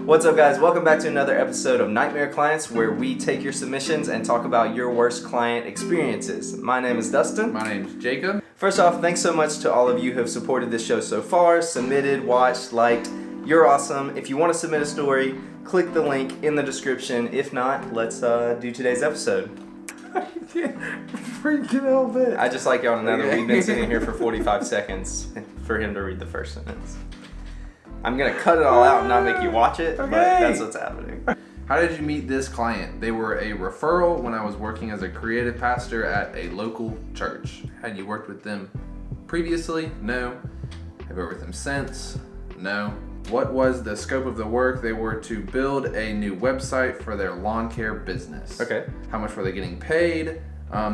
What's up, guys? Welcome back to another episode of Nightmare Clients, where we take your submissions and talk about your worst client experiences. My name is Dustin. My name's Jacob. First off, thanks so much to all of you who have supported this show so far, submitted, watched, liked. You're awesome. If you want to submit a story, click the link in the description. If not, let's do today's episode. I can't freaking help it. I just like y'all to know that we've been sitting here for 45 seconds for him to read the first sentence. I'm going to cut it all out and not make you watch it, but that's what's happening. How did you meet this client? They were a referral when I was working as a creative pastor at a local church. Had you worked with them previously? No. Have you worked with them since? No. What was the scope of the work? They were to build a new website for their lawn care business. Okay. How much were they getting paid?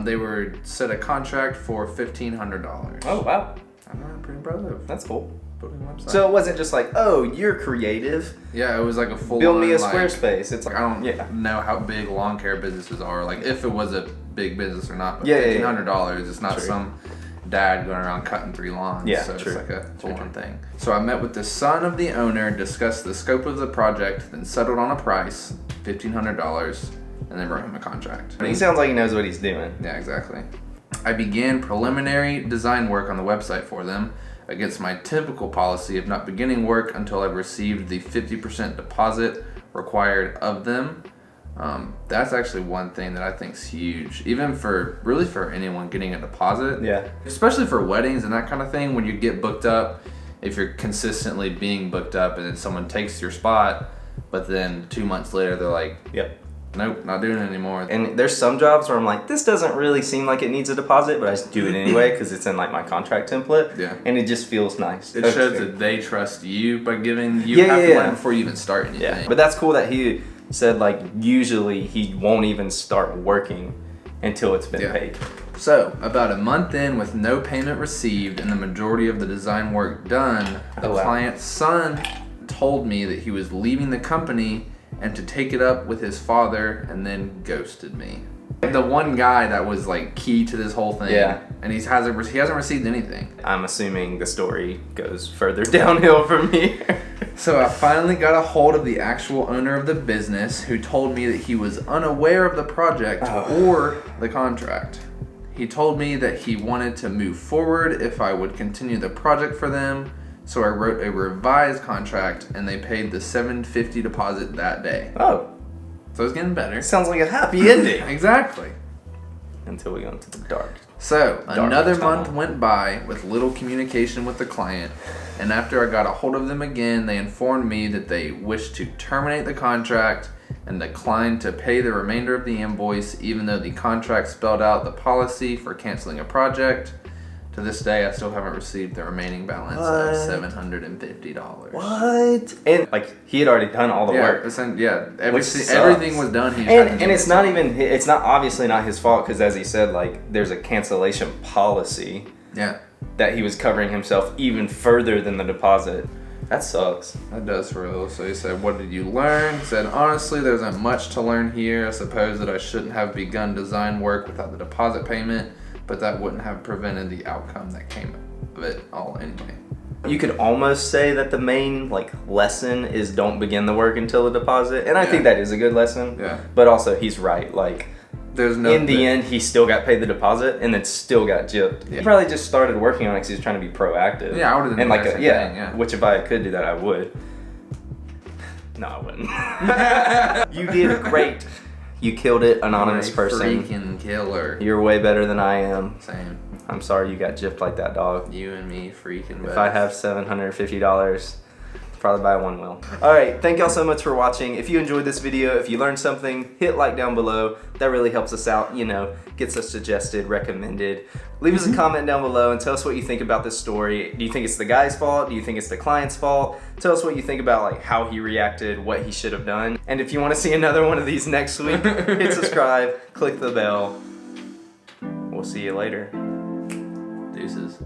They were set a contract for $1,500. Oh, wow. I'm pretty proud of. That's cool. Building a website. So it wasn't just like, oh, you're creative. Yeah, it was like a full build me a Squarespace. It's like, I don't know how big lawn care businesses are. Like if it was a big business or not. But $1,500. It's not some dad going around cutting 3 lawns. Yeah, so true. It's like a full-on thing. So I met with the son of the owner, discussed the scope of the project, then settled on a price, $1,500, and then wrote him a contract. He sounds like he knows what he's doing. Yeah, exactly. I began preliminary design work on the website for them, against my typical policy of not beginning work until I've received the 50% deposit required of them. That's actually one thing that I think is huge, even for anyone getting a deposit. Yeah. Especially for weddings and that kind of thing, when you get booked up, if you're consistently being booked up and then someone takes your spot, but then 2 months later they're like, yep. Nope, not doing it anymore. And there's some jobs where I'm like, this doesn't really seem like it needs a deposit, but I just do it anyway because it's in like my contract template. Yeah. And it just feels nice. It shows that they trust you by giving you half the money before you even start anything. Yeah. But that's cool that he said like usually he won't even start working until it's been paid. So, about a month in with no payment received and the majority of the design work done, the client's son told me that he was leaving the company and to take it up with his father, and then ghosted me. The one guy that was like key to this whole thing, and he hasn't received anything. I'm assuming the story goes further downhill from here. So I finally got a hold of the actual owner of the business, who told me that he was unaware of the project or the contract. He told me that he wanted to move forward if I would continue the project for them. So I wrote a revised contract, and they paid the $750 deposit that day. Oh. So it's getting better. Sounds like a happy ending. Exactly. Until we go into the dark. So another month went by with little communication with the client, and after I got a hold of them again, they informed me that they wished to terminate the contract and declined to pay the remainder of the invoice, even though the contract spelled out the policy for canceling a project. To this day, I still haven't received the remaining balance of $750. What? And like he had already done all the work. Everything was done. And it's not even. It's not obviously not his fault because, as he said, like there's a cancellation policy. Yeah. That he was covering himself even further than the deposit. That sucks. That does for real. So he said, "What did you learn?" He said, "Honestly, there isn't much to learn here. I suppose that I shouldn't have begun design work without the deposit payment, but that wouldn't have prevented the outcome that came of it all anyway." You could almost say that the main lesson is don't begin the work until the deposit, and I think that is a good lesson. Yeah. But also he's right. Like in the end, he still got paid the deposit and then still got gypped. Yeah. He probably just started working on it because he was trying to be proactive. Yeah, I would have done thing. Which if I could do that, I would. No, I wouldn't. You did great. You killed it, anonymous person. Freaking killer. You're way better than I am. Same. I'm sorry you got gypped like that, dog. You and me freaking best. If I have $750, probably buy one will. Alright, thank y'all so much for watching. If you enjoyed this video, if you learned something, hit like down below. That really helps us out, gets us suggested, recommended. Leave us a comment down below and tell us what you think about this story. Do you think it's the guy's fault? Do you think it's the client's fault? Tell us what you think about how he reacted, what he should have done. And if you want to see another one of these next week, hit subscribe, click the bell. We'll see you later. Deuces.